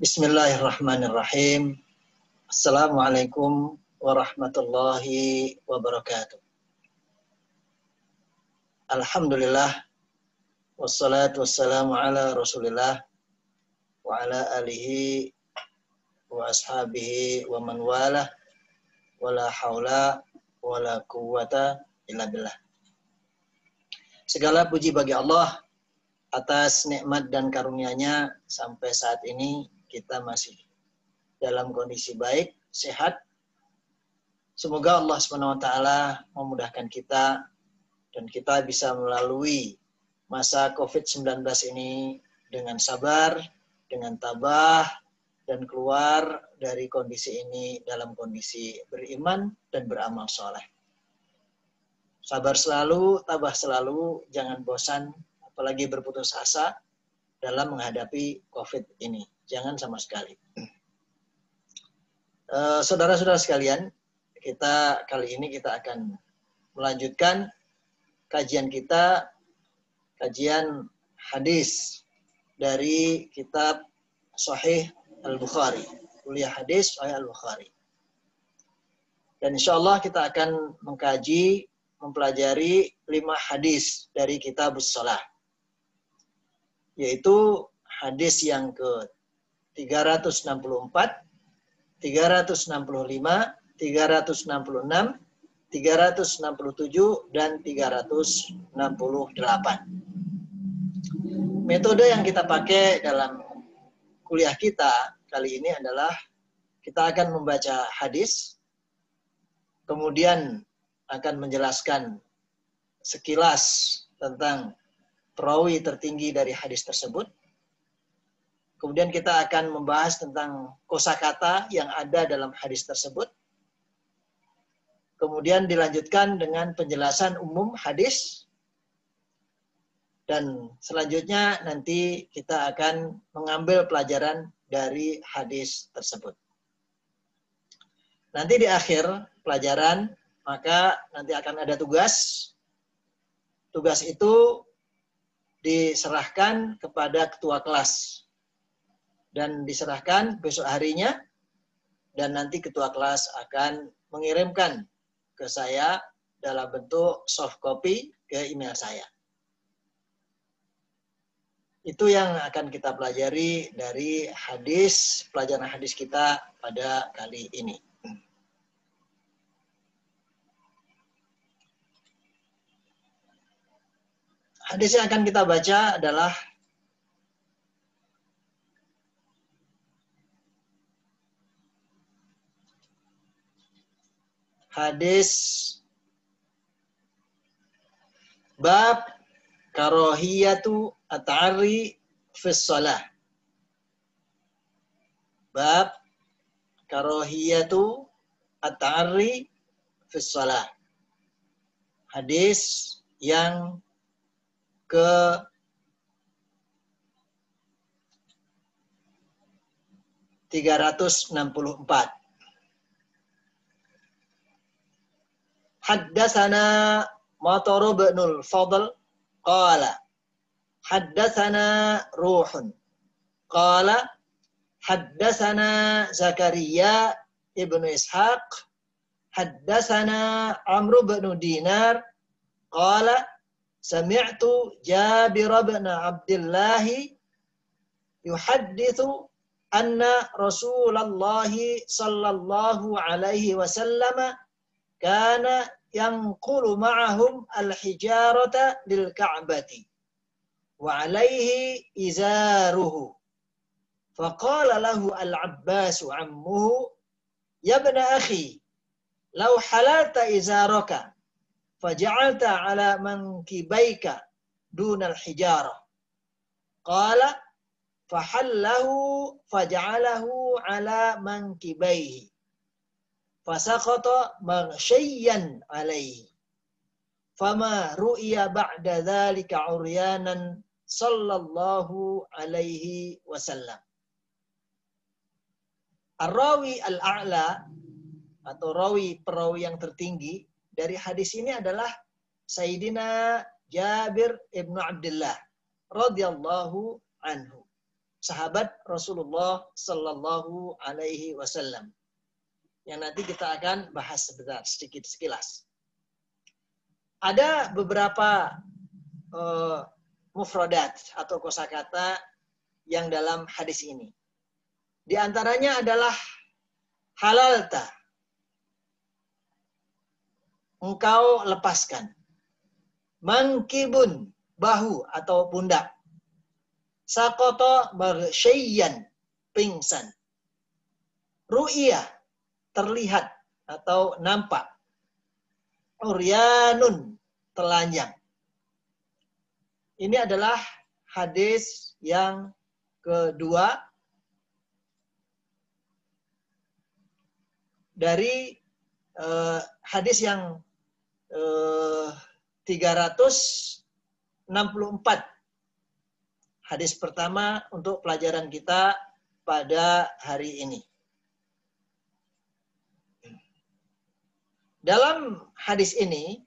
Bismillahirrahmanirrahim. Assalamualaikum warahmatullahi wabarakatuh. Alhamdulillah. Wassalatu wassalamu ala rasulillah wa ala alihi wa ashabihi wa man walah wa la hawla wa la quwwata illa billah. Segala puji bagi Allah atas nikmat dan karunia-Nya sampai saat ini kita masih dalam kondisi baik, sehat. Semoga Allah SWT memudahkan kita dan kita bisa melalui masa COVID-19 ini dengan sabar, dengan tabah, dan keluar dari kondisi ini dalam kondisi beriman dan beramal soleh. Sabar selalu, tabah selalu, jangan bosan, apalagi berputus asa dalam menghadapi COVID ini. Jangan sama sekali. Saudara-saudara sekalian, kali ini kita akan melanjutkan kajian kita, kajian hadis dari kitab Sahih Al-Bukhari. Kuliah hadis Sahih Al-Bukhari. Dan insya Allah kita akan mempelajari 5 hadis dari kitab Shalah. Yaitu hadis yang ke-364, 365, 366, 367, dan 368. Metode yang kita pakai dalam kuliah kita kali ini adalah kita akan membaca hadis, kemudian akan menjelaskan sekilas tentang perawi tertinggi dari hadis tersebut. Kemudian kita akan membahas tentang kosakata yang ada dalam hadis tersebut. Kemudian dilanjutkan dengan penjelasan umum hadis. Dan selanjutnya nanti kita akan mengambil pelajaran dari hadis tersebut. Nanti di akhir pelajaran, maka nanti akan ada tugas. Tugas itu diserahkan kepada ketua kelas dan diserahkan besok harinya, dan nanti ketua kelas akan mengirimkan ke saya dalam bentuk soft copy ke email saya. Itu yang akan kita pelajari dari hadis, pelajaran hadis kita pada kali ini. Hadis yang akan kita baca adalah hadis bab karahiyatu at-ta'arri fi shalah. Bab karahiyatu at-ta'arri fi shalah. Hadis yang ke 364. Haddatsana Matar bin al-Fadl qala haddatsana Ruhun qala haddatsana Zakaria ibnu Ishaq haddatsana Amr bin Dinar qala sami'tu Jabir bin Abdullah yuhadditsu anna Rasulullah sallallahu alaihi wasallam kana yanqulu ma'ahum al-hijarata lil Ka'bati wa alaihi izaruhu faqala lahu al-Abbas ammuhu ya ibna akhi law halalta izaraka faja'alta ala mankibayka duna al-hijarah qala fahallahu faja'alahu ala mankibayhi fasaqata maghshayyan alaihi fama ru'ya ba'da dhalika uryanan sallallahu alaihi wasallam. Ar-rawi al-a'la atau perawi yang tertinggi dari hadis ini adalah Sayyidina Jabir ibnu Abdullah radhiyallahu anhu. sahabat Rasulullah Sallallahu Alaihi Wasallam yang nanti kita akan bahas sedikit sekilas. Ada beberapa mufradat atau kosakata yang dalam hadis ini. Di antaranya adalah halalta, engkau lepaskan. Mankibun, bahu atau pundak. Sakoto bersyayyan, pingsan. Ru'iyah, terlihat atau nampak. Uryanun, telanjang. Ini adalah hadis yang kedua dari hadis yang 364. Hadis pertama untuk pelajaran kita pada hari ini. Dalam hadis ini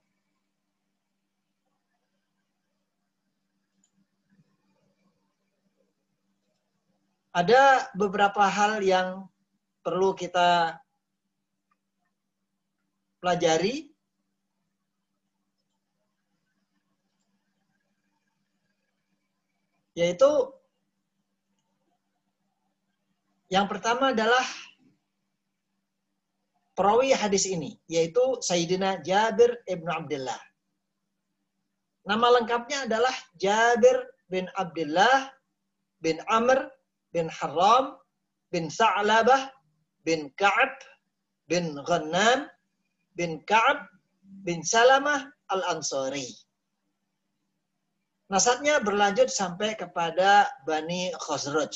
ada beberapa hal yang perlu kita pelajari, yaitu yang pertama adalah perawi hadis ini, yaitu Sayyidina Jabir ibn Abdullah. Nama lengkapnya adalah Jabir bin Abdullah bin Amr bin Haram bin Sa'labah bin Ka'ab bin Ghannam bin Ka'ab bin Salamah al-Ansari. Nasabnya berlanjut sampai kepada Bani Khazraj,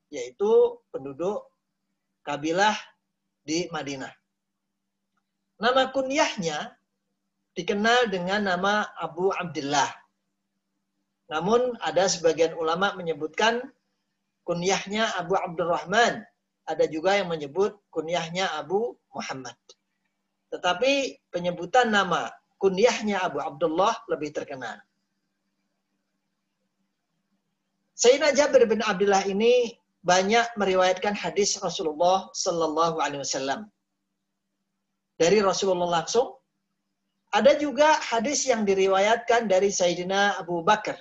yaitu penduduk kabilah di Madinah. Nama kunyahnya dikenal dengan nama Abu Abdullah. Namun ada sebagian ulama menyebutkan kunyahnya Abu Abdurrahman. Ada juga yang menyebut kunyahnya Abu Muhammad. Tetapi penyebutan nama kunyahnya Abu Abdullah lebih terkenal. Sayyidina Jabir bin Abdullah ini banyak meriwayatkan hadis Rasulullah Sallallahu Alaihi Wasallam. Dari Rasulullah langsung. Ada juga hadis yang diriwayatkan dari Sayyidina Abu Bakar.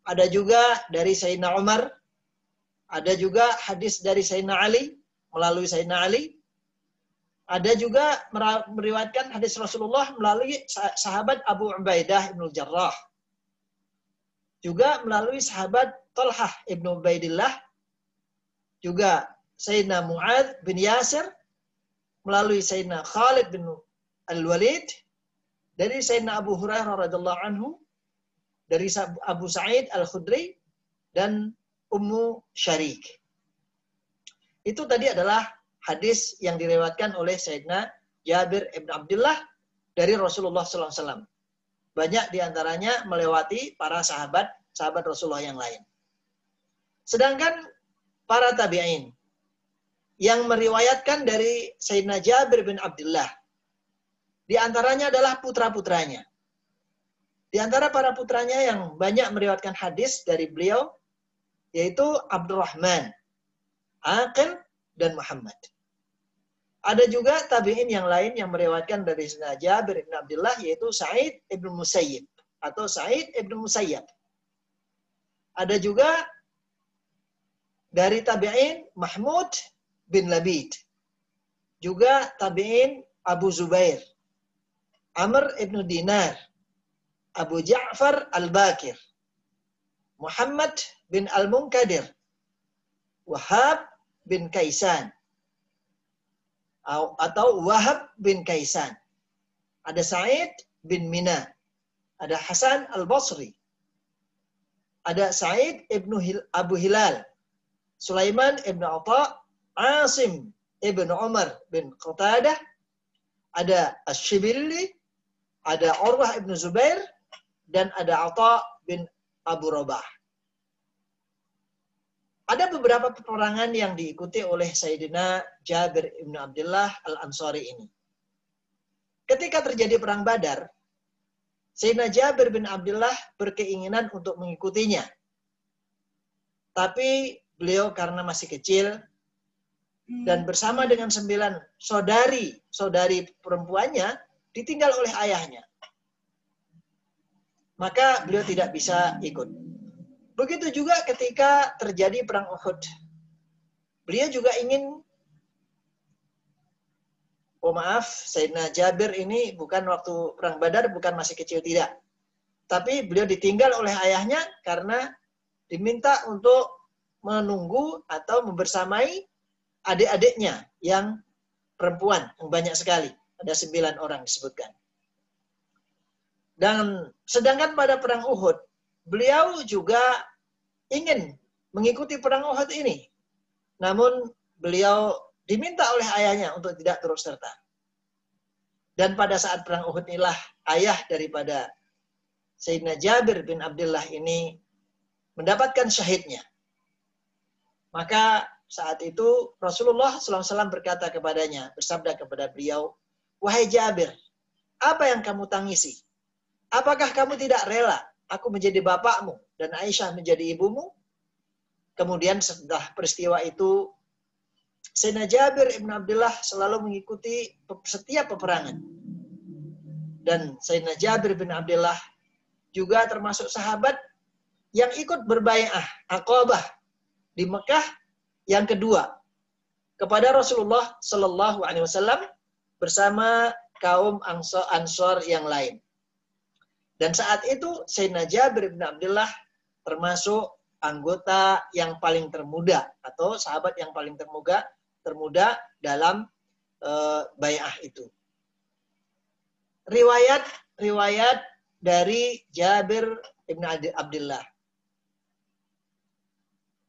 Ada juga dari Sayyidina Umar. Ada juga hadis dari Sayyidina Ali, melalui Sayyidina Ali. Ada juga meriwayatkan hadis Rasulullah melalui sahabat Abu Ubaidah ibn Jarrah. Juga melalui sahabat Talhah ibn Ubaidillah. Juga Sayyidina Mu'adz bin Yasir. Melalui Sayyidina Khalid bin Al-Walid. Dari Sayyidina Abu Hurairah radhiyallahu anhu. Dari Abu Sa'id Al-Khudri. Dan Ummu Syarik. Itu tadi adalah hadis yang diriwayatkan oleh Sayyidina Jabir ibn Abdullah dari Rasulullah SAW. Banyak diantaranya melewati para sahabat Rasulullah yang lain. Sedangkan para tabi'in yang meriwayatkan dari Sayyidina Jabir bin Abdullah, di antaranya adalah putra-putranya. Di antara para putranya yang banyak meriwayatkan hadis dari beliau, yaitu Abdurrahman, Aqil, dan Muhammad. Ada juga tabi'in yang lain yang meriwayatkan dari Sayyidina Jabir bin Abdullah, yaitu Sa'id ibn Musayyib atau Sa'id ibn Musayyab. Ada juga dari tabi'in Mahmud bin Labid. Juga tabi'in Abu Zubair, Amr ibn Dinar, Abu Ja'far al-Bakir, Muhammad bin Al-Munkadir, Wahab bin Kaisan, atau Wahab bin Kaisan. Ada Sa'id bin Mina. Ada Hasan al-Basri. Ada Sa'id ibn Abu Hilal. Sulaiman ibn Atha. Asim ibn Umar bin Qatadah. Ada Ash-Shibili. Ada Urwah ibn Zubair. Dan ada Atha bin Abu Rabah. Ada beberapa peperangan yang diikuti oleh Sayyidina Jabir ibn Abdullah al-Ansari ini. Ketika terjadi perang Badar, Sayyidina Jabir bin Abdullah berkeinginan untuk mengikutinya. Tapi beliau karena masih kecil dan bersama dengan 9 saudari perempuannya ditinggal oleh ayahnya. Maka beliau tidak bisa ikut. Begitu juga ketika terjadi perang Uhud. Beliau juga ingin, Sayyidina Jabir ini bukan waktu perang Badar, bukan masih kecil, tidak. Tapi beliau ditinggal oleh ayahnya karena diminta untuk menunggu atau membersamai adik-adiknya yang perempuan, yang banyak sekali. Ada 9 orang disebutkan. Dan sedangkan pada perang Uhud, beliau juga ingin mengikuti perang Uhud ini. Namun beliau diminta oleh ayahnya untuk tidak turut serta. Dan pada saat perang Uhud inilah ayah daripada Sayyidina Jabir bin Abdullah ini mendapatkan syahidnya. Maka saat itu Rasulullah SAW berkata kepadanya, bersabda kepada beliau, "Wahai Jabir, apa yang kamu tangisi? Apakah kamu tidak rela aku menjadi bapakmu dan Aisyah menjadi ibumu?" Kemudian setelah peristiwa itu, Sayyidina Jabir ibn Abdullah selalu mengikuti setiap peperangan. Dan Sayyidina Jabir bin Abdullah juga termasuk sahabat yang ikut berbai'ah Aqabah di Mekah yang kedua kepada Rasulullah Sallallahu Alaihi Wasallam bersama kaum Ansor yang lain. Dan saat itu Sayyidina Jabir bin Abdullah termasuk anggota yang paling termuda atau sahabat yang paling termuda dalam bai'ah itu. Riwayat dari Jabir bin Abdullah.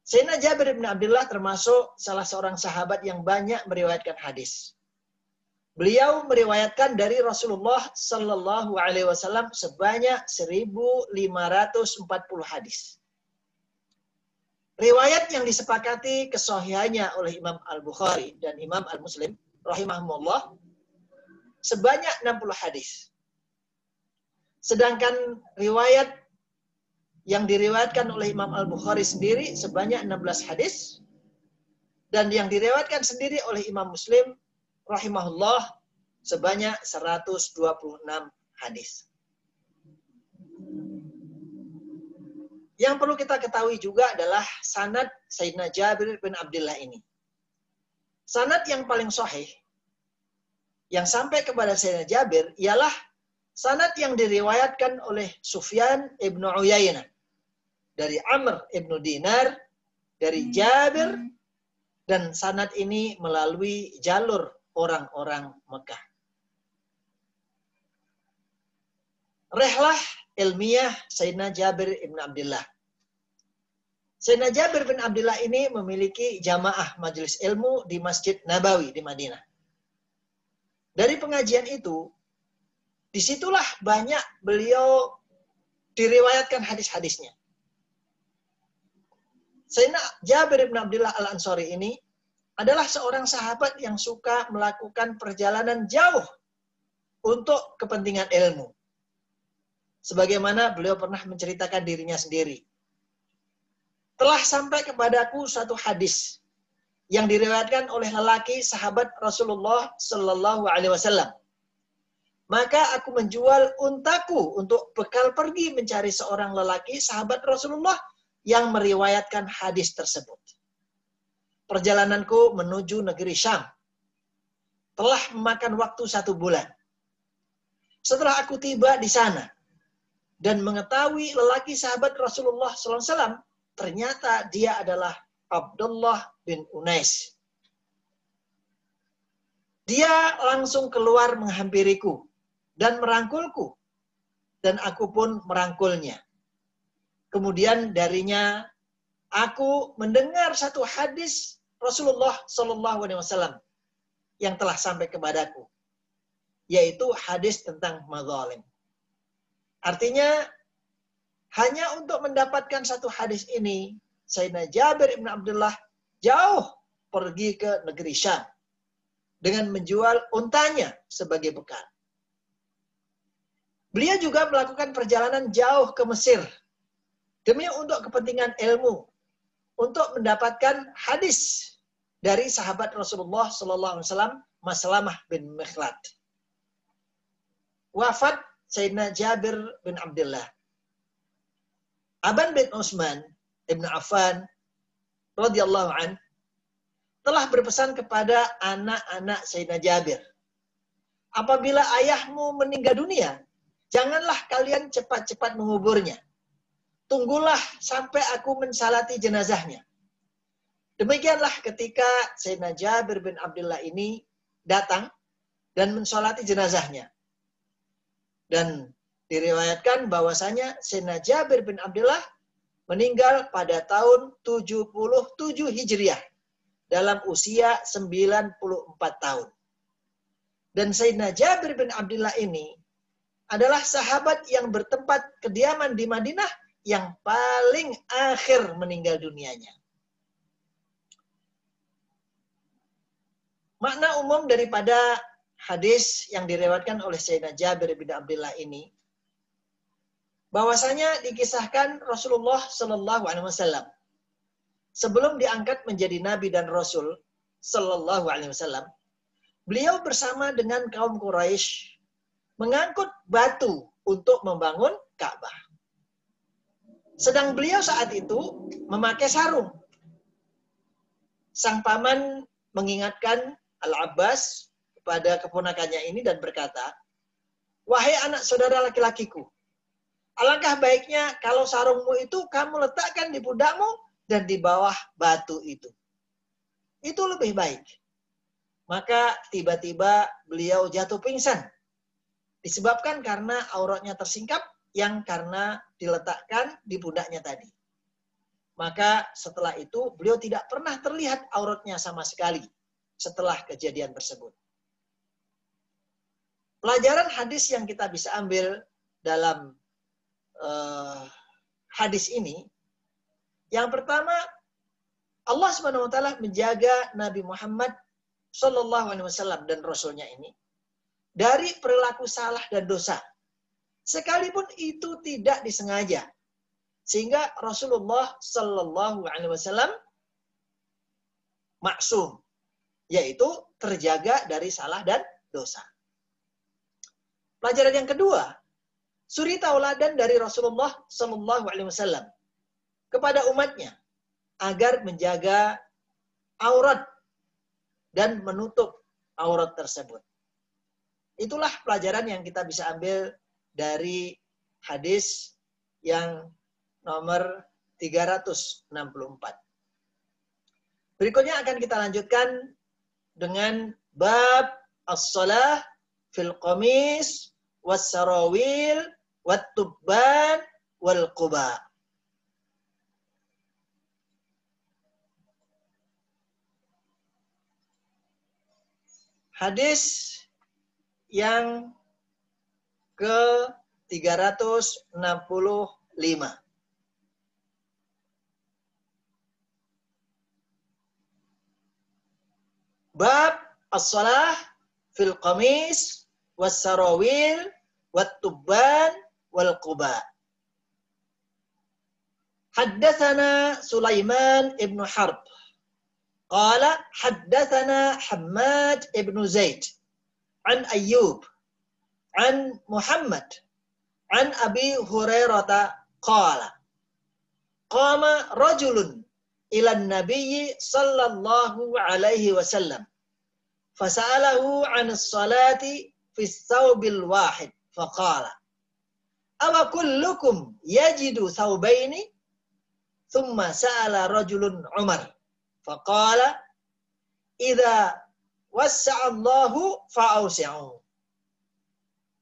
Sayyidina Jabir bin Abdullah termasuk salah seorang sahabat yang banyak meriwayatkan hadis. Beliau meriwayatkan dari Rasulullah Sallallahu Alaihi Wasallam sebanyak 1.540 hadis. Riwayat yang disepakati kesahihannya oleh Imam Al-Bukhari dan Imam Al-Muslim rahimahumullah sebanyak 60 hadis. Sedangkan riwayat yang diriwayatkan oleh Imam Al-Bukhari sendiri sebanyak 16 hadis dan yang diriwayatkan sendiri oleh Imam Muslim rahimahullah sebanyak 126 hadis. Yang perlu kita ketahui juga adalah sanad Sayyidina Jabir bin Abdullah ini. Sanad yang paling sahih yang sampai kepada Sayyidina Jabir ialah sanad yang diriwayatkan oleh Sufyan ibn Uyainah dari Amr ibn Dinar dari Jabir, dan sanad ini melalui jalur orang-orang Mekah. Rehlah ilmiah Sayyidina Jabir ibn Abdullah. Sayyidina Jabir bin Abdullah ini memiliki jamaah majelis ilmu di Masjid Nabawi di Madinah. Dari pengajian itu, disitulah banyak beliau diriwayatkan hadis-hadisnya. Sayyidina Jabir bin Abdullah Al-Ansari ini adalah seorang sahabat yang suka melakukan perjalanan jauh untuk kepentingan ilmu. Sebagaimana beliau pernah menceritakan dirinya sendiri. Telah sampai kepadaku satu hadis yang diriwayatkan oleh lelaki sahabat Rasulullah Sallallahu Alaihi Wasallam. Maka aku menjual untaku untuk bekal pergi mencari seorang lelaki sahabat Rasulullah yang meriwayatkan hadis tersebut. Perjalananku menuju negeri Syam telah memakan waktu 1 bulan. Setelah aku tiba di sana dan mengetahui lelaki sahabat Rasulullah SAW, ternyata dia adalah Abdullah bin Unais. Dia langsung keluar menghampiriku dan merangkulku, dan aku pun merangkulnya. Kemudian darinya aku mendengar satu hadis Rasulullah SAW yang telah sampai kepadaku, yaitu hadis tentang mazalim. Artinya, hanya untuk mendapatkan satu hadis ini, Sayyidina Jabir ibn Abdullah jauh pergi ke negeri Syam dengan menjual untanya sebagai bekal. Beliau juga melakukan perjalanan jauh ke Mesir demi untuk kepentingan ilmu. untuk mendapatkan hadis dari sahabat Rasulullah Sallallahu Alaihi Wasallam, Maslamah bin Mikhlad. Wafat Sayyidina Jabir bin Abdullah. Aban bin Utsman ibn Affan radhiyallahu an telah berpesan kepada anak-anak Sayyidina Jabir, apabila ayahmu meninggal dunia, janganlah kalian cepat-cepat menguburnya. Tunggulah sampai aku mensalati jenazahnya. Demikianlah ketika Sayyidina Jabir bin Abdullah ini datang dan mensolati jenazahnya. Dan diriwayatkan bahwasanya Sayyidina Jabir bin Abdullah meninggal pada tahun 77 Hijriah dalam usia 94 tahun. Dan Sayyidina Jabir bin Abdullah ini adalah sahabat yang bertempat kediaman di Madinah yang paling akhir meninggal dunianya. Makna umum daripada hadis yang direwatkan oleh Sayyidina Jabir bin Abdullah ini, bahwasanya dikisahkan Rasulullah Sallallahu Alaihi Wasallam sebelum diangkat menjadi Nabi dan Rasul Sallallahu Alaihi Wasallam, beliau bersama dengan kaum Quraisy mengangkut batu untuk membangun Ka'bah. Sedang beliau saat itu memakai sarung. Sang paman mengingatkan Al-Abbas kepada keponakannya ini dan berkata, "Wahai anak saudara laki-lakiku, alangkah baiknya kalau sarungmu itu kamu letakkan di pundakmu dan di bawah batu itu. Itu lebih baik." Maka tiba-tiba beliau jatuh pingsan. Disebabkan karena auratnya tersingkap yang karena diletakkan di pundaknya tadi. Maka setelah itu beliau tidak pernah terlihat auratnya sama sekali setelah kejadian tersebut. Pelajaran hadis yang kita bisa ambil dalam hadis ini, yang pertama, Allah Subhanahu wa taala menjaga Nabi Muhammad Sallallahu Alaihi Wasallam dan Rasulnya ini dari perilaku salah dan dosa, sekalipun itu tidak disengaja, sehingga Rasulullah Sallallahu Alaihi Wasallam maksum, yaitu terjaga dari salah dan dosa. Pelajaran yang kedua, suri tauladan dari Rasulullah Sallallahu Alaihi Wasallam kepada umatnya agar menjaga aurat dan menutup aurat tersebut. Itulah pelajaran yang kita bisa ambil dari hadis yang nomor 364. Berikutnya akan kita lanjutkan dengan bab as-shalah fil qamis was-sarawil wat-tubban wal quba. Hadis yang ke-365. Bab as-shalah fil qamis was-sarawil wat-tubban wal quba. Haddatsana Sulaiman ibn Harb قال حدثنا حماد بن زيد عن أيوب عن محمد عن أبي هريرة قال قام رجل إلى النبي صلى الله عليه وسلم فسأله عن الصلاة في الثوب الواحد فقال أو كلكم يجد ثوبين ثم سأل رجل عمر فقال إذا وسع الله فأوسعوا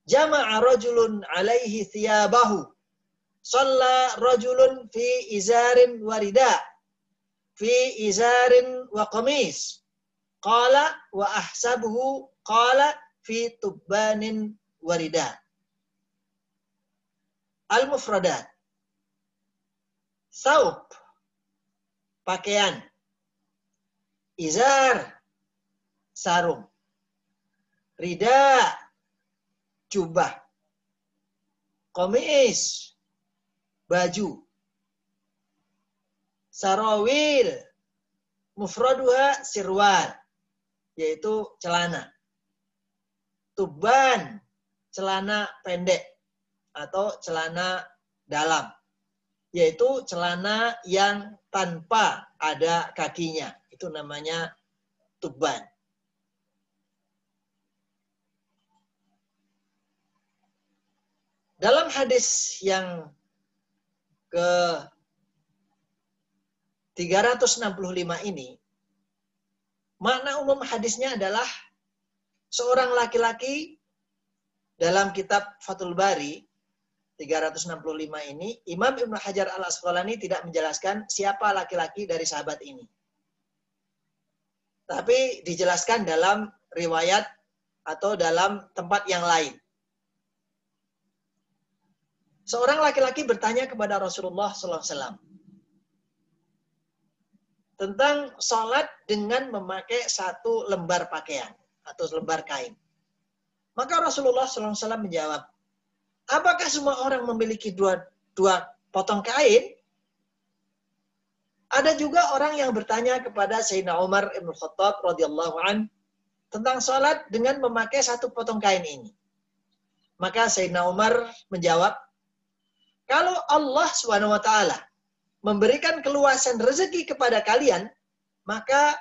جمع رجل عليه ثيابه صلى رجل في إزار ورداء في إزار وقميص قال وأحسبه قال في تبان ورداء. Al-Mufradat. Thawb, pakaian. Izar, sarung. Rida, jubah. Qamis, baju. Sarawil, mufraduha sirwal, yaitu celana. Tuban, celana pendek atau celana dalam, yaitu celana yang tanpa ada kakinya. Itu namanya tuban. Dalam hadis yang ke 365 ini, makna umum hadisnya adalah seorang laki-laki dalam kitab Fathul Bari 365 ini, Imam Ibnu Hajar Al-Asqalani tidak menjelaskan siapa laki-laki dari sahabat ini. Tapi dijelaskan dalam riwayat atau dalam tempat yang lain. Seorang laki-laki bertanya kepada Rasulullah SAW tentang sholat dengan memakai satu lembar pakaian atau lembar kain. Maka Rasulullah SAW menjawab, apakah semua orang memiliki dua potong kain? Ada juga orang yang bertanya kepada Sayyidina Umar Ibn Khattab radhiyallahu an tentang sholat dengan memakai satu potong kain ini. Maka Sayyidina Umar menjawab, kalau Allah SWT memberikan keluasan rezeki kepada kalian, maka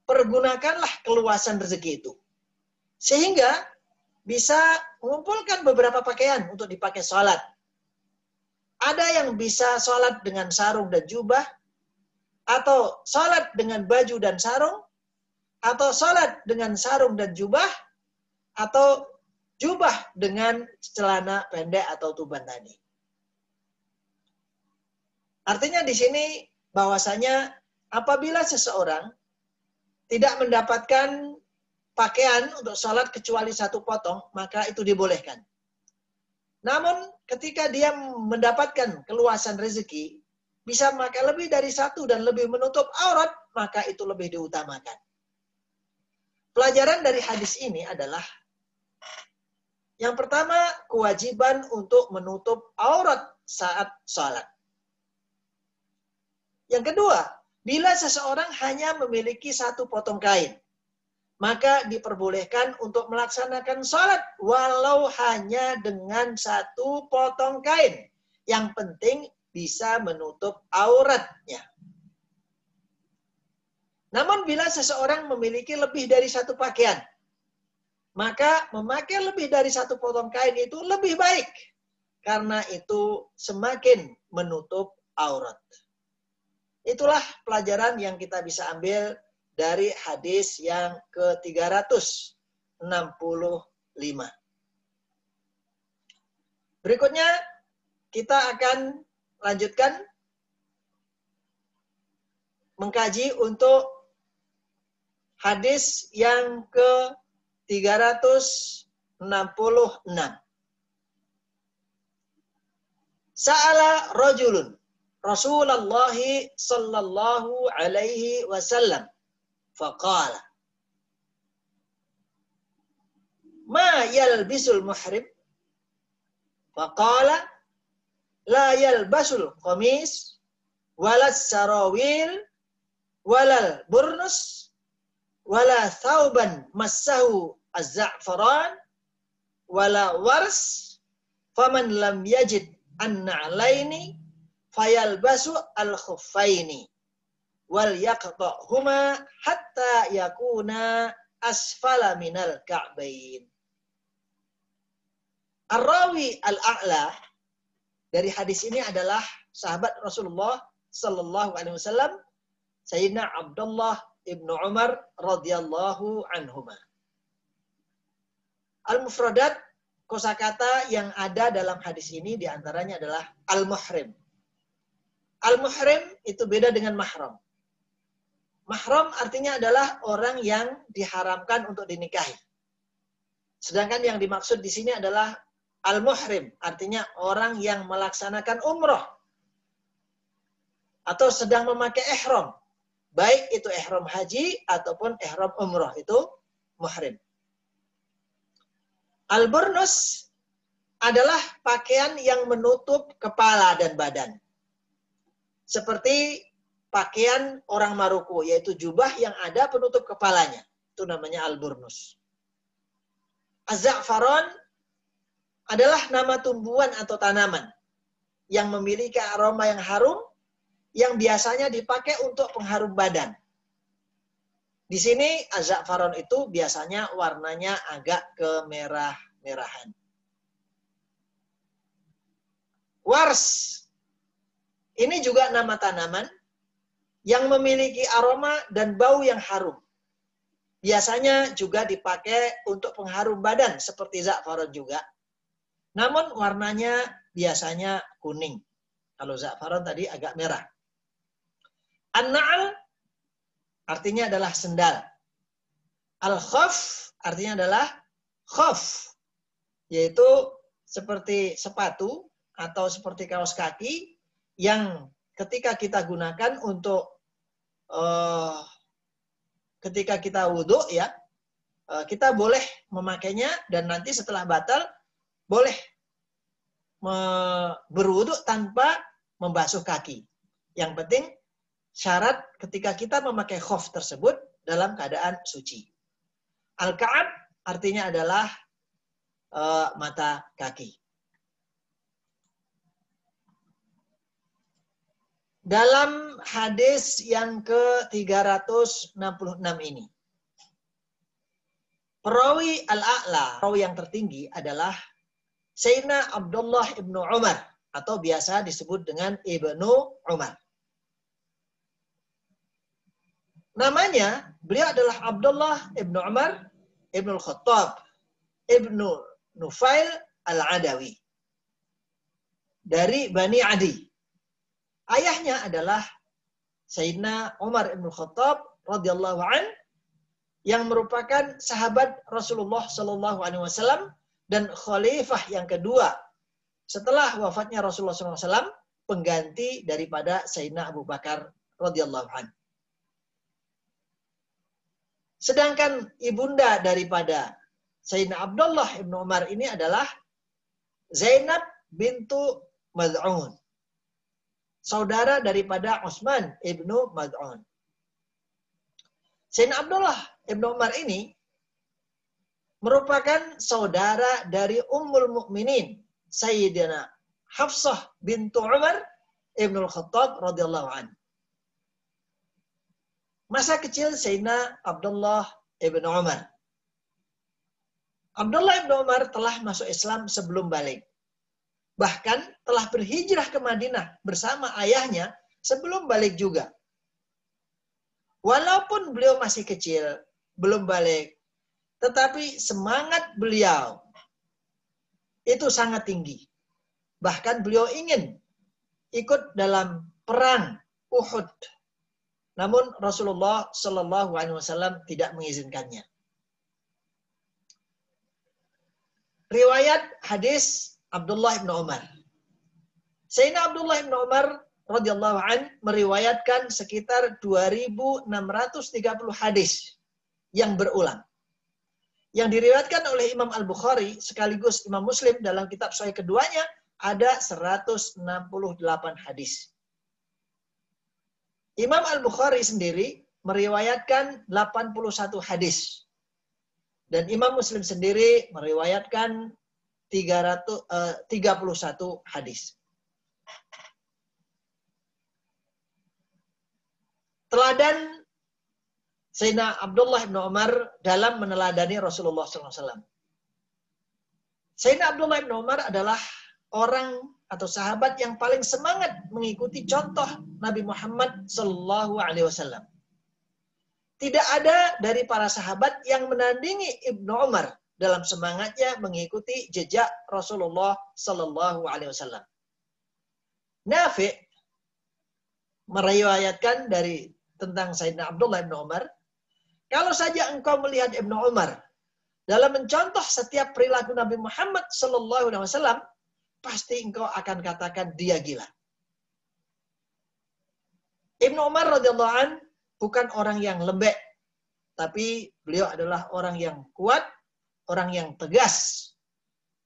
pergunakanlah keluasan rezeki itu. Sehingga bisa mengumpulkan beberapa pakaian untuk dipakai sholat. Ada yang bisa sholat dengan sarung dan jubah, atau sholat dengan baju dan sarung, atau sholat dengan sarung dan jubah, atau jubah dengan celana pendek atau tuban tadi. Artinya di sini bahwasanya apabila seseorang tidak mendapatkan pakaian untuk sholat kecuali satu potong, maka itu dibolehkan. Namun ketika dia mendapatkan keluasan rezeki, bisa memakai lebih dari satu dan lebih menutup aurat, maka itu lebih diutamakan. Pelajaran dari hadis ini adalah yang pertama, kewajiban untuk menutup aurat saat sholat. Yang kedua, bila seseorang hanya memiliki satu potong kain, maka diperbolehkan untuk melaksanakan sholat walau hanya dengan satu potong kain. Yang penting bisa menutup auratnya. Namun bila seseorang memiliki lebih dari satu pakaian, maka memakai lebih dari satu potong kain itu lebih baik. Karena itu semakin menutup aurat. Itulah pelajaran yang kita bisa ambil dari hadis yang ke-365. Berikutnya kita akan lanjutkan mengkaji untuk hadis yang ke-366. Sa'ala rajulun Rasulullah sallallahu alaihi wasallam faqala ma yalbisul muhrim faqala la yalbasul qamis walas sarawil walal burnus wala thauban massahu az-za'faran wala wars faman lam yajid an-na'laini fayalbasu al-khuffaini wal yaqta'huma hatta yakuna asfala minal ka'bain. Ar-rawi al-a'la dari hadis ini adalah sahabat Rasulullah sallallahu alaihi wasallam Sayyidina Abdullah ibnu Umar radhiyallahu anhuma. Al-mufradat kosakata yang ada dalam hadis ini diantaranya adalah al-muhrim. Al-muhrim itu beda dengan mahram. Mahram artinya adalah orang yang diharamkan untuk dinikahi. Sedangkan yang dimaksud di sini adalah al-muhrim, artinya orang yang melaksanakan umroh atau sedang memakai ihram. Baik itu ihram haji ataupun ihram umroh, itu muhrim. Al-burnus adalah pakaian yang menutup kepala dan badan. seperti pakaian orang Maroko, yaitu jubah yang ada penutup kepalanya. Itu namanya al-burnus. Az-za'faron adalah nama tumbuhan atau tanaman yang memiliki aroma yang harum, yang biasanya dipakai untuk pengharum badan. Di sini az-za'faron itu biasanya warnanya agak kemerah-merahan. Wars, ini juga nama tanaman yang memiliki aroma dan bau yang harum. Biasanya juga dipakai untuk pengharum badan seperti za'faron juga. Namun warnanya biasanya kuning. Kalau za'faron tadi agak merah. An-na'al artinya adalah sendal. Al-khaf artinya adalah khaf, yaitu seperti sepatu atau seperti kaos kaki yang ketika kita gunakan untuk ketika kita wudhu ya, kita boleh memakainya dan nanti setelah batal boleh berwudhu tanpa membasuh kaki. Yang penting syarat ketika kita memakai khuf tersebut dalam keadaan suci. Al-ka'ab artinya adalah mata kaki. Dalam hadis yang ke-366 ini, perawi al-a'la, perawi yang tertinggi adalah Sayyidina Abdullah ibnu Umar, atau biasa disebut dengan Ibnu Umar. Namanya, beliau adalah Abdullah ibnu Umar ibnu Khattab ibnu Nufail al-Adawi dari Bani Adi. Ayahnya adalah Sayyidina Umar ibnu Khattab radhiyallahu an, yang merupakan sahabat Rasulullah sallallahu alaihi wasallam dan khalifah yang kedua setelah wafatnya Rasulullah sallallahu alaihi wasallam, pengganti daripada Sayyidina Abu Bakar radhiyallahu an. Sedangkan ibunda daripada Sayyidina Abdullah ibnu Umar ini adalah Zainab bintu Mad'un, saudara daripada Utsman ibnu Mad'un. Sayyidina Abdullah ibnu Umar ini merupakan saudara dari Ummul Mukminin Sayyidina Hafsah bintu Umar ibnu Khattab radhiyallahu an. Masa kecil Sayyidina Abdullah ibnu Umar. Abdullah ibnu Umar telah masuk Islam sebelum balik. Bahkan telah berhijrah ke Madinah bersama ayahnya sebelum balik juga. Walaupun beliau masih kecil, belum balik, tetapi semangat beliau itu sangat tinggi. Bahkan beliau ingin ikut dalam perang Uhud. Namun Rasulullah Shallallahu Alaihi Wasallam tidak mengizinkannya. Riwayat hadis Abdullah ibn Umar. Sayyidina Abdullah ibn Umar radhiyallahu an meriwayatkan sekitar 2.630 hadis yang berulang. Yang diriwayatkan oleh Imam Al-Bukhari sekaligus Imam Muslim dalam kitab Sahih keduanya ada 168 hadis. Imam Al-Bukhari sendiri meriwayatkan 81 hadis. Dan Imam Muslim sendiri meriwayatkan 31 hadis. Teladan Sayyidina Abdullah bin Umar dalam meneladani Rasulullah SAW. Sayyidina Abdullah bin Umar adalah orang atau sahabat yang paling semangat mengikuti contoh Nabi Muhammad SAW. Tidak ada dari para sahabat yang menandingi Ibnu Umar dalam semangatnya mengikuti jejak Rasulullah SAW. Nafi' meriwayatkan tentang Sayyidina Abdullah bin Umar, kalau saja engkau melihat Ibnu Umar dalam mencontoh setiap perilaku Nabi Muhammad SAW, pasti engkau akan katakan dia gila. Ibnu Umar radhiyallahu an bukan orang yang lembek, tapi beliau adalah orang yang kuat, orang yang tegas.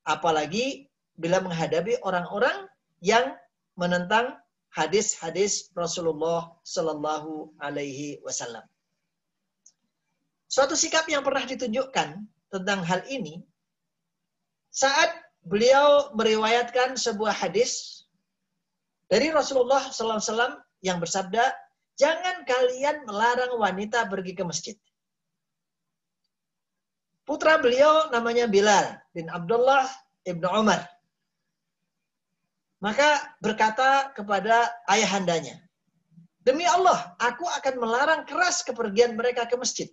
Apalagi bila menghadapi orang-orang yang menentang hadis-hadis Rasulullah Sallallahu Alaihi Wasallam. Suatu sikap yang pernah ditunjukkan tentang hal ini saat beliau meriwayatkan sebuah hadis dari Rasulullah Sallallahu Alaihi Wasallam yang bersabda, jangan kalian melarang wanita pergi ke masjid. Putra beliau namanya Bilal bin Abdullah ibnu Umar. Maka berkata kepada ayahandanya, demi Allah, aku akan melarang keras kepergian mereka ke masjid.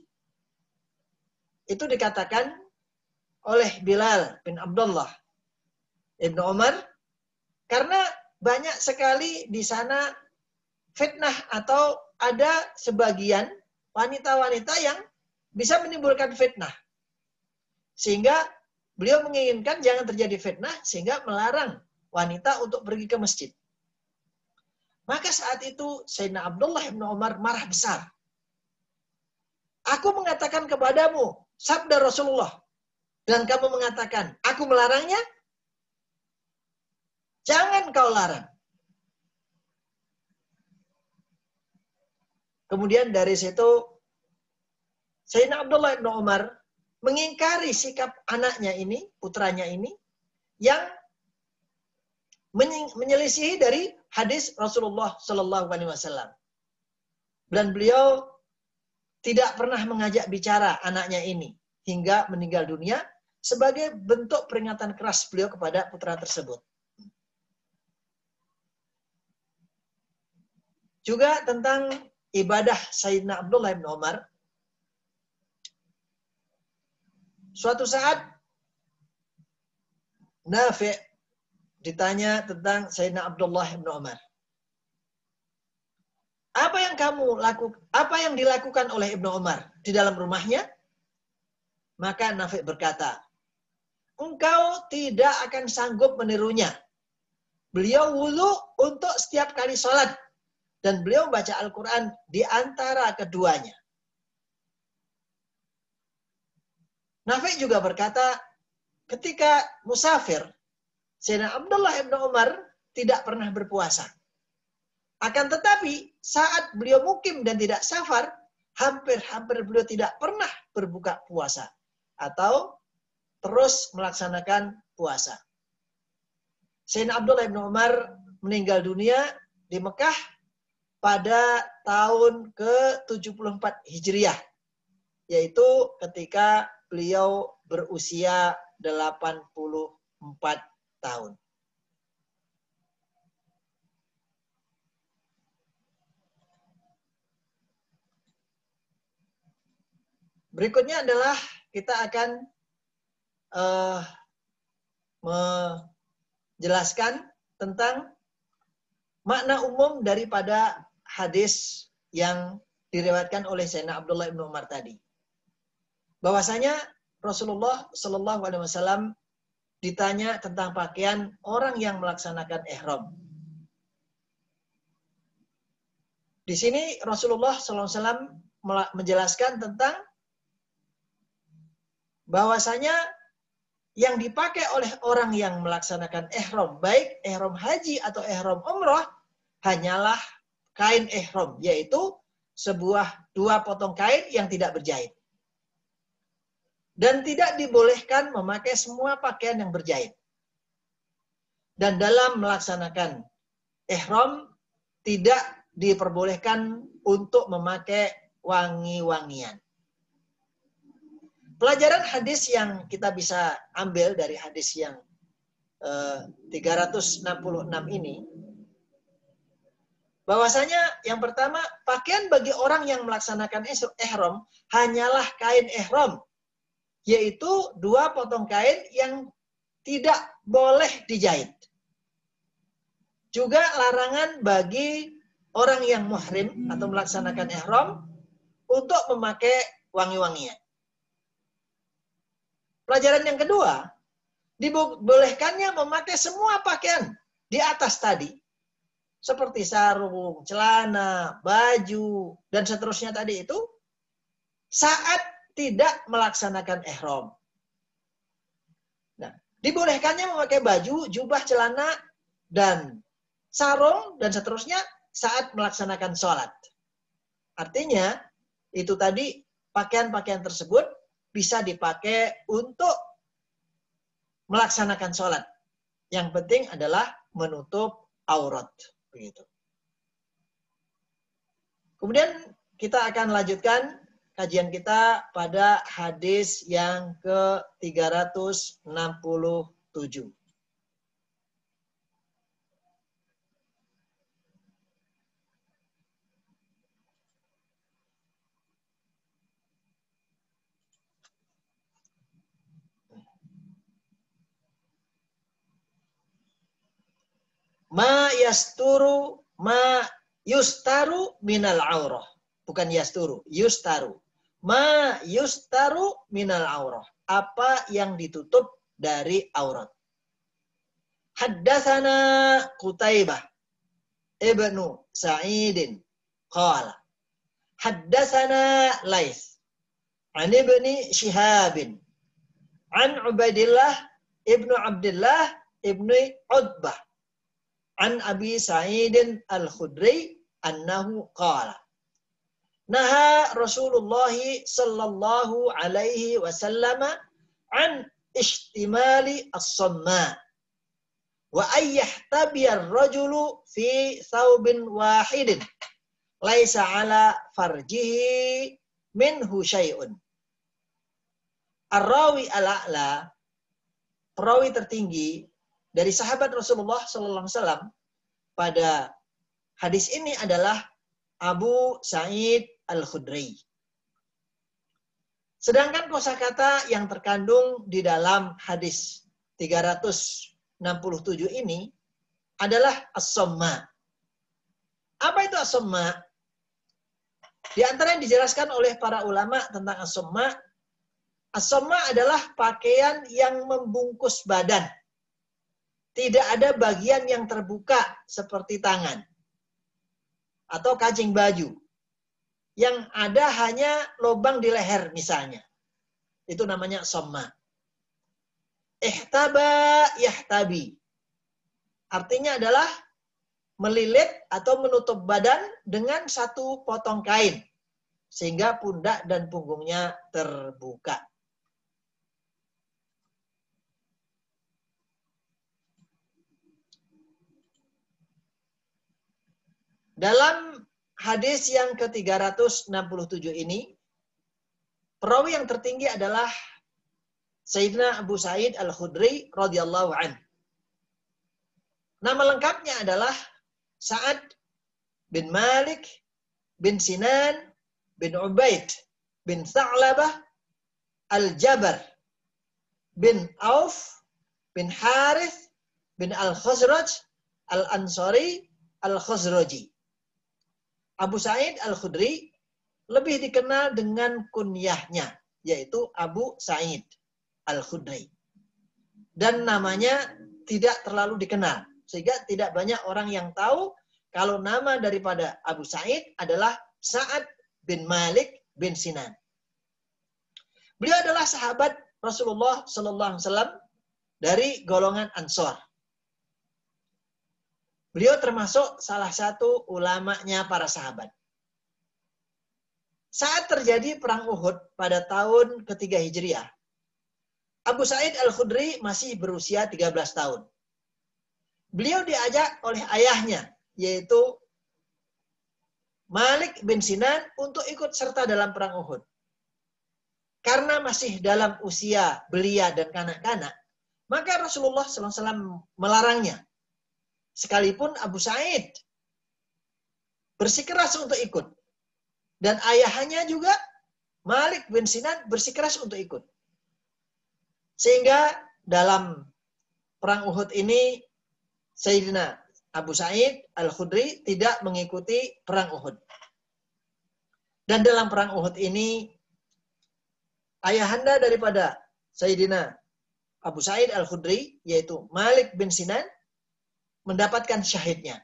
Itu dikatakan oleh Bilal bin Abdullah ibnu Umar karena banyak sekali di sana fitnah atau ada sebagian wanita-wanita yang bisa menimbulkan fitnah. Sehingga beliau menginginkan jangan terjadi fitnah sehingga melarang wanita untuk pergi ke masjid. Maka saat itu Sayyidina Abdullah bin Umar marah besar. Aku mengatakan kepadamu, sabda Rasulullah, dan kamu mengatakan, aku melarangnya? Jangan kau larang. Kemudian dari situ, Sayyidina Abdullah bin Umar mengingkari sikap anaknya ini, putranya ini, yang menyelisihi dari hadis Rasulullah Sallallahu Alaihi Wasallam. Dan beliau tidak pernah mengajak bicara anaknya ini hingga meninggal dunia sebagai bentuk peringatan keras beliau kepada putra tersebut. Juga tentang ibadah Sayyidina Abdullah bin Umar. Suatu saat Nafi' ditanya tentang Sayyidina Abdullah bin Umar. Apa yang dilakukan oleh Ibnu Umar di dalam rumahnya? Maka Nafi' berkata, engkau tidak akan sanggup menirunya. Beliau wudu untuk setiap kali sholat. Dan beliau baca Al-Quran di antara keduanya. Nafi' juga berkata, ketika musafir, Sayyidina Abdullah bin Umar tidak pernah berpuasa. Akan tetapi, saat beliau mukim dan tidak safar, hampir-hampir beliau tidak pernah berbuka puasa. Atau terus melaksanakan puasa. Sayyidina Abdullah bin Umar meninggal dunia di Mekah pada tahun ke-74 Hijriah. Yaitu ketika beliau berusia 84 tahun. Berikutnya adalah kita akan menjelaskan tentang makna umum daripada hadis yang diriwayatkan oleh Sayyidina Abdullah bin Umar tadi. Bahwasanya Rasulullah Shallallahu Alaihi Wasallam ditanya tentang pakaian orang yang melaksanakan ihram. Di sini Rasulullah Shallallahu Alaihi Wasallam menjelaskan tentang bahwasanya yang dipakai oleh orang yang melaksanakan ihram, baik ihram haji atau ihram umrah, hanyalah kain ihram, yaitu dua potong kain yang tidak berjahit. Dan tidak dibolehkan memakai semua pakaian yang berjahit. Dan dalam melaksanakan ihram tidak diperbolehkan untuk memakai wangi-wangian. Pelajaran hadis yang kita bisa ambil dari hadis yang 366 ini, bahwasanya yang pertama, pakaian bagi orang yang melaksanakan ihram hanyalah kain ihram, yaitu dua potong kain yang tidak boleh dijahit. Juga larangan bagi orang yang muhrim atau melaksanakan ihram untuk memakai wangi-wangian. Pelajaran yang kedua, dibolehkannya memakai semua pakaian di atas tadi. Seperti sarung, celana, baju, dan seterusnya tadi itu saat tidak melaksanakan ihram. Nah, dibolehkannya memakai baju, jubah, celana, dan sarung, dan seterusnya saat melaksanakan sholat. Artinya, itu tadi pakaian-pakaian tersebut bisa dipakai untuk melaksanakan sholat. Yang penting adalah menutup aurat. Begitu. Kemudian kita akan lanjutkan kajian kita pada hadis yang ke-367. Ma yustaru minal aurah. Bukan yasturu, yustaru. Ma yustaru minal aurah. Apa yang ditutup dari aurat. Haddatsana Qutaibah ibnu Sa'idin qala haddatsana Laits an ibni Shihabin an Ubaidillah ibnu Abdullah ibnu Utbah an Abi Sa'idin al-Khudri annahu qala naha Rasulullah sallallahu alaihi wasallam an istimali as-samma wa ayyahtabi ar-rajulu fi thawbin wahidin laisa ala farjihi minhu syai'un. Ar-rawi al-a'la, perawi tertinggi dari sahabat Rasulullah sallallahu alaihi wasallam pada hadis ini adalah Abu Sa'id al-Khudri. Sedangkan kosakata yang terkandung di dalam hadis 367 ini adalah as-samma. Apa itu as-samma? Di antara yang dijelaskan oleh para ulama tentang as-samma, as-samma adalah pakaian yang membungkus badan. Tidak ada bagian yang terbuka seperti tangan atau kancing baju. Yang ada hanya lubang di leher misalnya. Itu namanya as-samma. Ihtaba yahtabi. Artinya adalah melilit atau menutup badan dengan satu potong kain. Sehingga pundak dan punggungnya terbuka. Dalam hadis yang ke-367 ini, perawi yang tertinggi adalah Sayyidina Abu Sa'id al-Khudri radhiyallahu anhu. Nama lengkapnya adalah Sa'ad bin Malik bin Sinan bin Ubaid bin Tha'labah al-Jabar bin Auf bin Harith bin al-Khazraj al-Ansari al-Khazraji. Abu Sa'id al-Khudri lebih dikenal dengan kunyahnya, yaitu Abu Sa'id al-Khudri. Dan namanya tidak terlalu dikenal. Sehingga tidak banyak orang yang tahu kalau nama daripada Abu Sa'id adalah Sa'ad bin Malik bin Sinan. Beliau adalah sahabat Rasulullah sallallahu alaihi wasallam dari golongan Ansor. Beliau termasuk salah satu ulamanya para sahabat. Saat terjadi perang Uhud pada tahun ketiga Hijriah, Abu Sa'id al-Khudri masih berusia 13 tahun. Beliau diajak oleh ayahnya, yaitu Malik bin Sinan, untuk ikut serta dalam perang Uhud. Karena masih dalam usia belia dan kanak-kanak, maka Rasulullah SAW melarangnya. Sekalipun Abu Sa'id bersikeras untuk ikut. Dan ayahnya juga, Malik bin Sinan, bersikeras untuk ikut. Sehingga dalam perang Uhud ini, Sayyidina Abu Sa'id al-Khudri tidak mengikuti perang Uhud. Dan dalam perang Uhud ini, ayahanda daripada Sayyidina Abu Sa'id al-Khudri, yaitu Malik bin Sinan, mendapatkan syahidnya.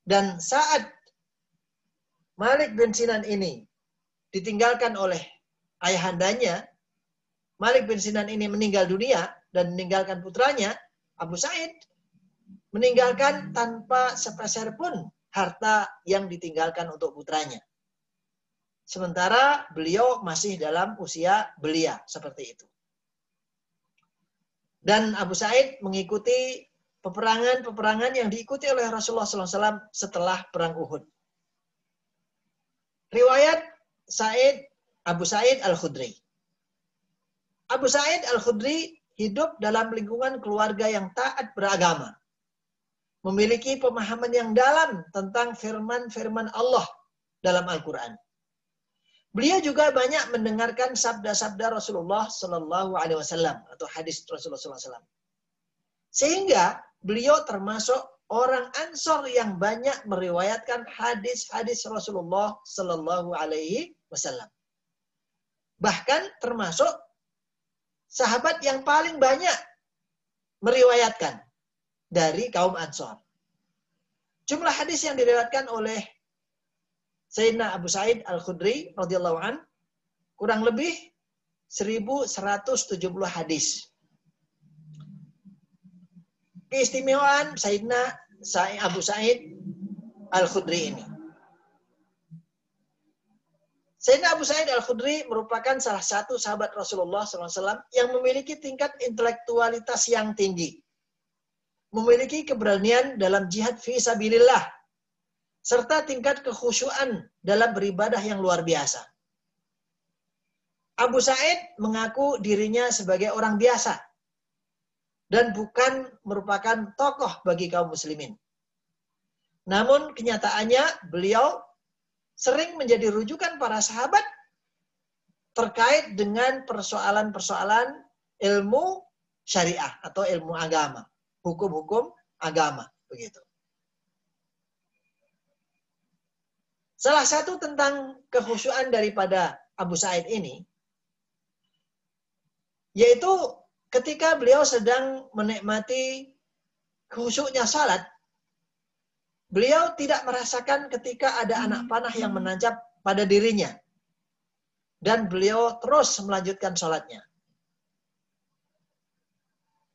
Dan saat Malik bin Sinan ini ditinggalkan oleh ayahandanya, Malik bin Sinan ini meninggal dunia dan meninggalkan putranya, Abu Sa'id, meninggalkan tanpa sepeser pun harta yang ditinggalkan untuk putranya. Sementara beliau masih dalam usia belia seperti itu. Dan Abu Sa'id mengikuti peperangan-peperangan yang diikuti oleh Rasulullah SAW setelah perang Uhud. Riwayat Abu Sa'id Al-Khudri. Abu Sa'id Al-Khudri hidup dalam lingkungan keluarga yang taat beragama. Memiliki pemahaman yang dalam tentang firman-firman Allah dalam Al-Quran. Beliau juga banyak mendengarkan sabda-sabda Rasulullah Sallallahu Alaihi Wasallam atau hadis Rasulullah Sallallahu Alaihi Wasallam. Sehingga beliau termasuk orang Ansor yang banyak meriwayatkan hadis-hadis Rasulullah Sallallahu Alaihi Wasallam. Bahkan termasuk sahabat yang paling banyak meriwayatkan dari kaum Ansor. Jumlah hadis yang diriwayatkan oleh Sayyidina Abu Sa'id Al-Khudri radhiyallahu an kurang lebih 1170 hadis. Keistimewaan Sayyidina Abu Sa'id Al-Khudri ini. Sayyidina Abu Sa'id Al-Khudri merupakan salah satu sahabat Rasulullah SAW yang memiliki tingkat intelektualitas yang tinggi. Memiliki keberanian dalam jihad fi sabilillah. Serta tingkat kekhusyuan dalam beribadah yang luar biasa. Abu Sa'id mengaku dirinya sebagai orang biasa dan bukan merupakan tokoh bagi kaum muslimin. Namun kenyataannya beliau sering menjadi rujukan para sahabat terkait dengan persoalan-persoalan ilmu syariah atau ilmu agama, hukum-hukum agama, begitu. Salah satu tentang kekhusyuan daripada Abu Sa'id ini, yaitu ketika beliau sedang menikmati khusyuknya salat, beliau tidak merasakan ketika ada anak panah yang menancap pada dirinya. Dan beliau terus melanjutkan salatnya.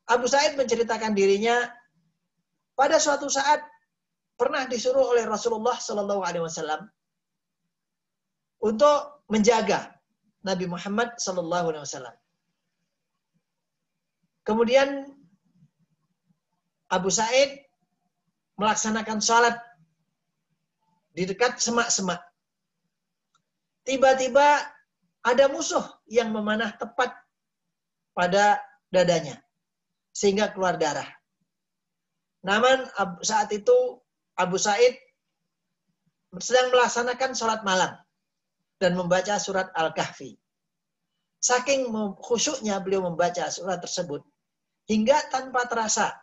Abu Sa'id menceritakan dirinya pada suatu saat pernah disuruh oleh Rasulullah SAW untuk menjaga Nabi Muhammad SAW. Kemudian Abu Sa'id melaksanakan salat di dekat semak-semak. Tiba-tiba ada musuh yang memanah tepat pada dadanya sehingga keluar darah. Namun saat itu Abu Sa'id sedang melaksanakan sholat malam dan membaca surat Al-Kahfi. Saking khusyuknya beliau membaca surat tersebut, hingga tanpa terasa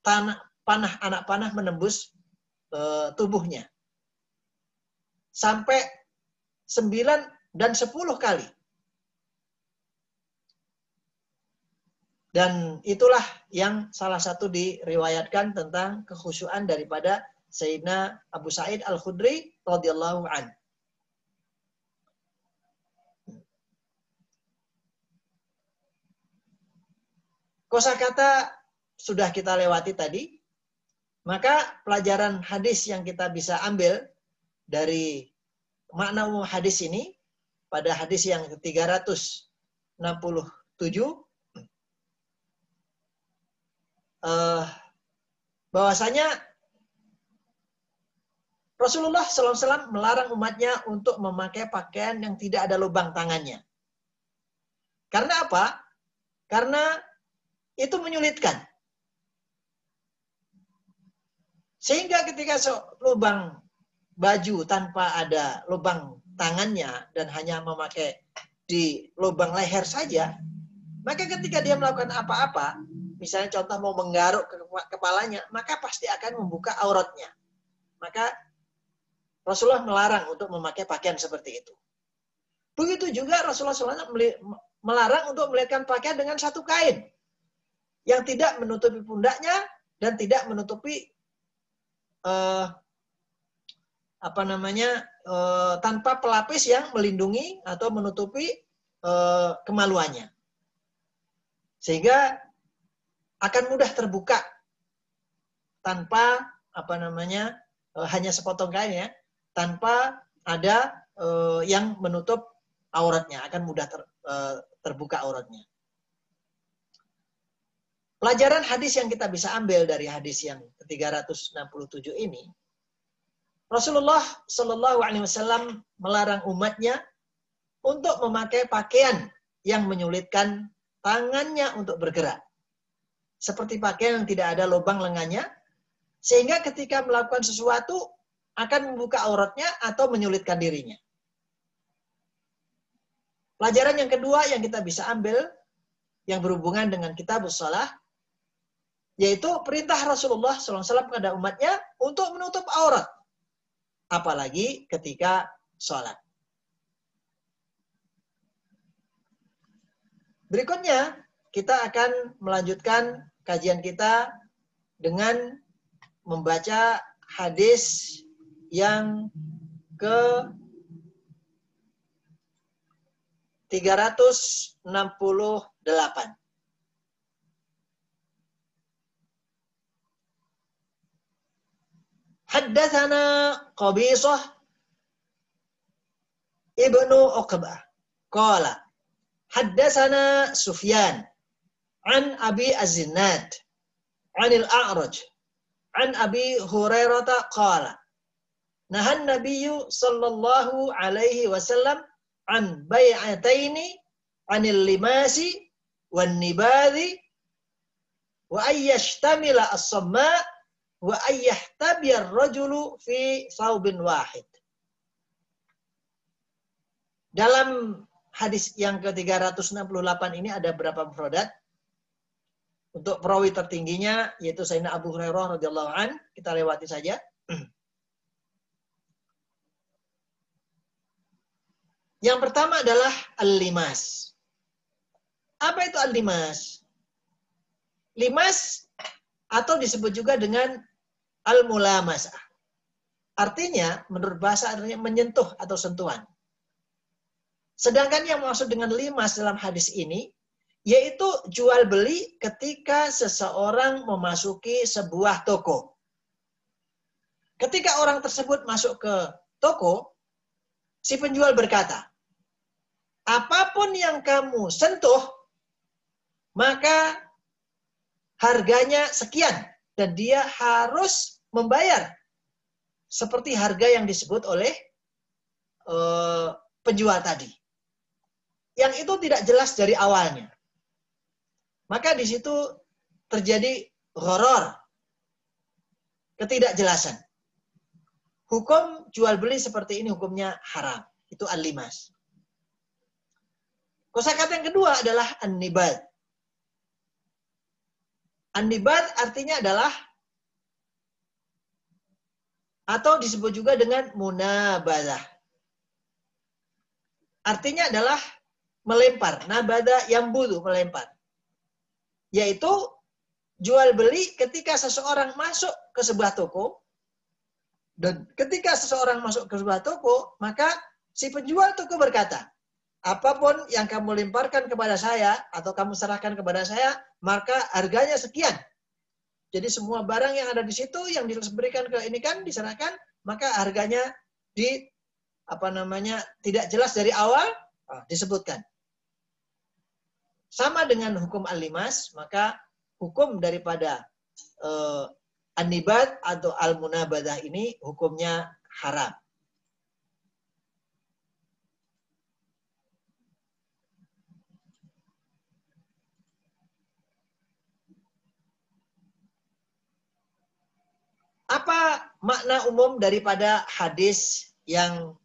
anak panah menembus tubuhnya. Sampai 9 dan 10 kali. Dan itulah yang salah satu diriwayatkan tentang kekhusyuan daripada Sayyidina Abu Sa'id Al-Khudri radhiyallahu anhu. Kosakata sudah kita lewati tadi, maka pelajaran hadis yang kita bisa ambil dari makna umum hadis ini pada hadis yang ke-367 bahwasanya Rasulullah SAW melarang umatnya untuk memakai pakaian yang tidak ada lubang tangannya. Karena apa? Karena itu menyulitkan. Sehingga ketika lubang baju tanpa ada lubang tangannya dan hanya memakai di lubang leher saja, maka ketika dia melakukan apa-apa, misalnya contoh mau menggaruk ke kepalanya, maka pasti akan membuka auratnya. Maka Rasulullah melarang untuk memakai pakaian seperti itu. Begitu juga Rasulullah SAW melarang untuk meletakkan pakaian dengan satu kain yang tidak menutupi pundaknya dan tidak menutupi tanpa pelapis yang melindungi atau menutupi kemaluannya. Sehingga akan mudah terbuka tanpa hanya sepotong kain ya, tanpa ada yang menutup auratnya, akan mudah terbuka auratnya. Pelajaran hadis yang kita bisa ambil dari hadis yang ke-367 ini, Rasulullah Shallallahu Alaihi Wasallam melarang umatnya untuk memakai pakaian yang menyulitkan tangannya untuk bergerak. Seperti pakaian yang tidak ada lubang lengannya, sehingga ketika melakukan sesuatu akan membuka auratnya atau menyulitkan dirinya. Pelajaran yang kedua yang kita bisa ambil, yang berhubungan dengan kitabus shalah, yaitu perintah Rasulullah SAW kepada umatnya untuk menutup aurat, apalagi ketika sholat. Berikutnya, kita akan melanjutkan kajian kita dengan membaca hadis yang ke-368. Haddatsana Qabisah ibnu Uqbah qala haddatsana Sufyan an Abi Az-Zinad an al-A'raj an Abi Hurairah qala nahan Nabiyyu sallallahu alaihi wasallam an bai'ataini anil limasi wan nibadhi wa ayyashtamila as-samma' wa ayyahtabiyar rajulu fi thawbin wahid. Dalam hadis yang ke-368 ini ada berapa mufradat? Untuk perawi tertingginya yaitu Sayyidina Abu Hurairah radhiyallahu an, kita lewati saja. Yang pertama adalah al-limas. Apa itu al-limas? Limas atau disebut juga dengan al-mulamasah. Artinya, menurut bahasa artinya menyentuh atau sentuhan. Sedangkan yang maksud dengan limas dalam hadis ini, yaitu jual beli ketika seseorang memasuki sebuah toko. Ketika orang tersebut masuk ke toko, si penjual berkata, apapun yang kamu sentuh, maka harganya sekian. Dan dia harus membayar seperti harga yang disebut oleh penjual tadi. Yang itu tidak jelas dari awalnya. Maka di situ terjadi gharar, ketidakjelasan. Hukum jual beli seperti ini hukumnya haram. Itu al-limas. Kosakata yang kedua adalah an-nibad. An-nibad artinya adalah atau disebut juga dengan munabadah. Artinya adalah melempar. Nabada yang budu, melempar. Yaitu jual beli ketika seseorang masuk ke sebuah toko. Dan ketika seseorang masuk ke sebuah toko, maka si penjual toko berkata, apapun yang kamu lemparkan kepada saya atau kamu serahkan kepada saya, maka harganya sekian. Jadi semua barang yang ada di situ yang diberikan ke ini kan diserahkan, maka harganya tidak jelas dari awal disebutkan. Sama dengan hukum al-limas, maka hukum daripada an-nibad atau al-munabadah ini hukumnya haram. Apa makna umum daripada hadis yang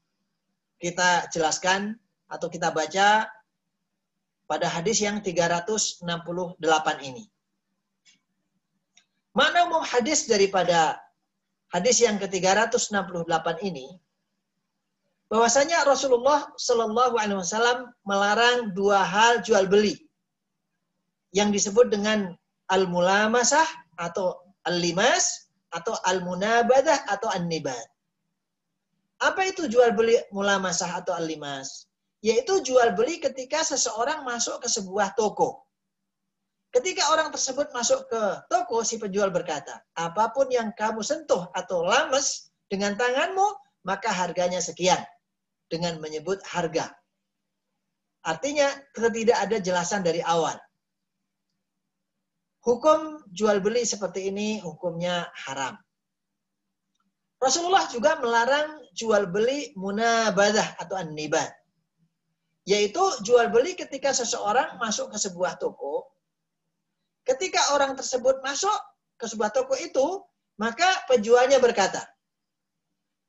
kita jelaskan atau kita baca pada hadis yang 368 ini? Makna umum hadis daripada hadis yang ke-368 ini, bahwasanya Rasulullah Shallallahu Alaihi Wasallam melarang dua hal jual beli yang disebut dengan al-mulamasah atau al-limas atau al-munabadah atau an-nibad. Apa itu jual beli mulamasah atau al-limas? Yaitu jual beli ketika seseorang masuk ke sebuah toko. Ketika orang tersebut masuk ke toko, si penjual berkata, apapun yang kamu sentuh atau lames dengan tanganmu, maka harganya sekian. Dengan menyebut harga. Artinya, tidak ada jelasan dari awal. Hukum jual beli seperti ini, hukumnya haram. Rasulullah juga melarang jual beli munabadah atau an-nibad. Yaitu jual beli ketika seseorang masuk ke sebuah toko. Ketika orang tersebut masuk ke sebuah toko itu, maka penjualnya berkata,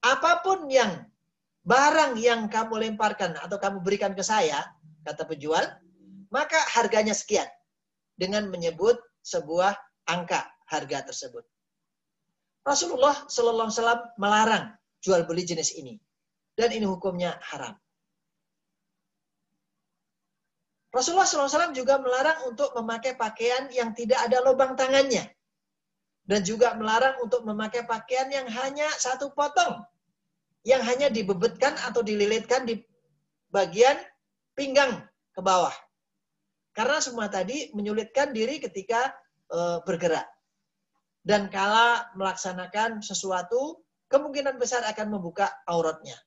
apapun yang barang yang kamu lemparkan atau kamu berikan ke saya, kata penjual, maka harganya sekian. Dengan menyebut sebuah angka harga tersebut. Rasulullah Sallallahu Alaihi Wasallam melarang jual beli jenis ini. Dan ini hukumnya haram. Rasulullah SAW juga melarang untuk memakai pakaian yang tidak ada lubang tangannya. Dan juga melarang untuk memakai pakaian yang hanya satu potong. Yang hanya dibebetkan atau dililitkan di bagian pinggang ke bawah. Karena semua tadi menyulitkan diri ketika bergerak. Dan kala melaksanakan sesuatu, kemungkinan besar akan membuka auratnya.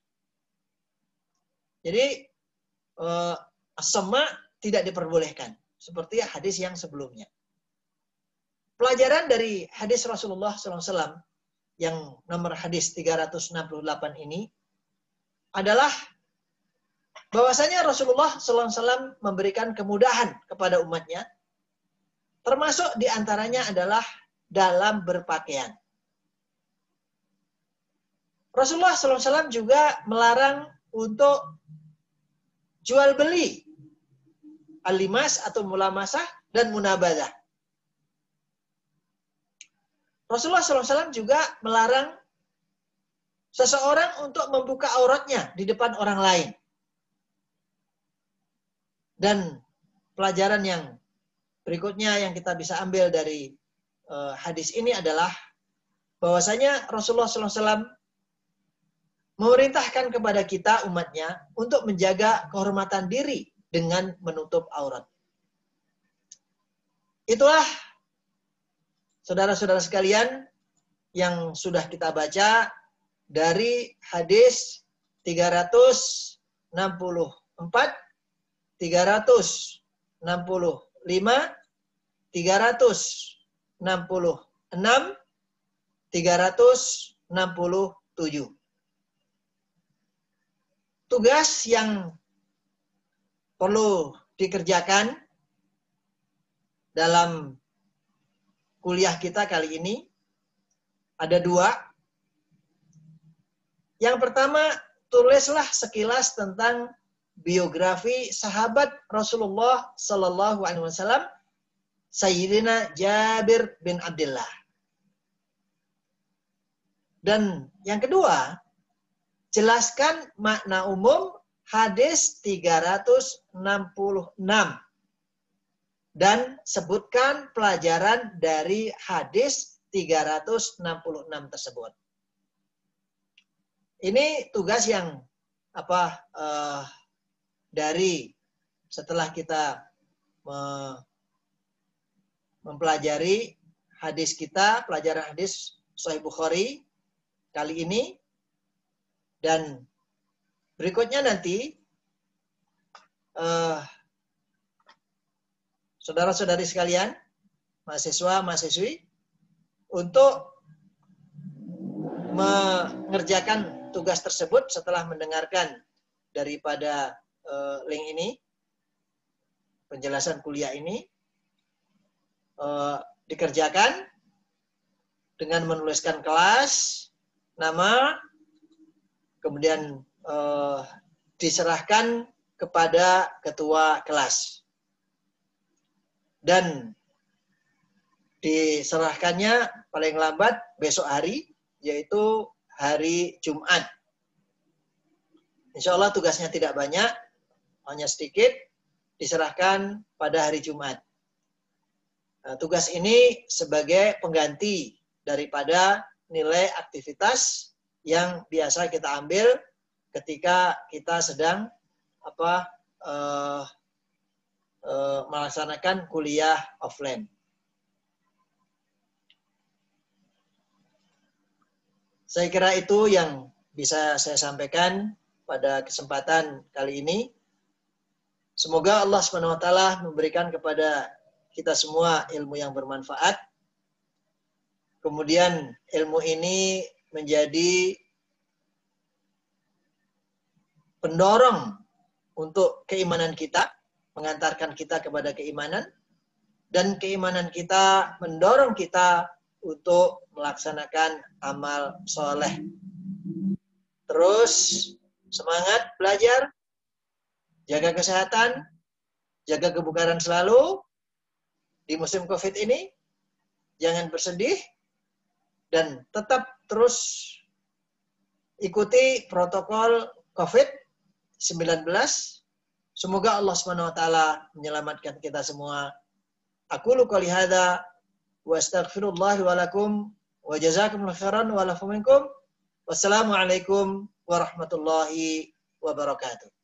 Jadi, as-sama' tidak diperbolehkan. Seperti hadis yang sebelumnya. Pelajaran dari hadis Rasulullah SAW yang nomor hadis 368 ini adalah bahwasanya Rasulullah SAW memberikan kemudahan kepada umatnya. Termasuk diantaranya adalah dalam berpakaian. Rasulullah SAW juga melarang untuk jual beli al-limas atau mulamasah dan munabadah. Rasulullah SAW juga melarang seseorang untuk membuka auratnya di depan orang lain. Dan pelajaran yang berikutnya yang kita bisa ambil dari hadis ini adalah bahwasanya Rasulullah SAW memerintahkan kepada kita umatnya untuk menjaga kehormatan diri dengan menutup aurat. Itulah saudara-saudara sekalian yang sudah kita baca dari hadis 364, 365, 366, 367. Tugas yang perlu dikerjakan dalam kuliah kita kali ini ada dua. Yang pertama, tulislah sekilas tentang biografi sahabat Rasulullah Sallallahu Alaihi Wasallam, Sayyidina Jabir bin Abdullah. Dan yang kedua, jelaskan makna umum hadis 366 dan sebutkan pelajaran dari hadis 366 tersebut. Ini tugas yang dari setelah kita mempelajari hadis kita, pelajaran hadis Sahih Bukhari kali ini, dan berikutnya nanti saudara-saudari sekalian, mahasiswa-mahasiswi, untuk mengerjakan tugas tersebut setelah mendengarkan daripada link ini, penjelasan kuliah ini, dikerjakan dengan menuliskan kelas, nama, kemudian diserahkan kepada ketua kelas. Dan diserahkannya paling lambat besok hari, yaitu hari Jumat. Insya Allah tugasnya tidak banyak, hanya sedikit, diserahkan pada hari Jumat. Nah, tugas ini sebagai pengganti daripada nilai aktivitas yang biasa kita ambil ketika kita sedang melaksanakan kuliah offline. Saya kira itu yang bisa saya sampaikan pada kesempatan kali ini. Semoga Allah SWT memberikan kepada kita semua ilmu yang bermanfaat. Kemudian ilmu ini menjadi pendorong untuk keimanan kita, mengantarkan kita kepada keimanan, dan keimanan kita mendorong kita untuk melaksanakan amal soleh. Terus semangat belajar, jaga kesehatan, jaga kebugaran selalu di musim COVID ini, jangan bersedih, dan tetap terus ikuti protokol COVID-19. Semoga Allah SWT menyelamatkan kita semua. Aqulu qouli hadza wa astaghfirullah wa lakum wa jazakumullahu khairan wa lafu minkum. Wassalamualaikum warahmatullahi wabarakatuh.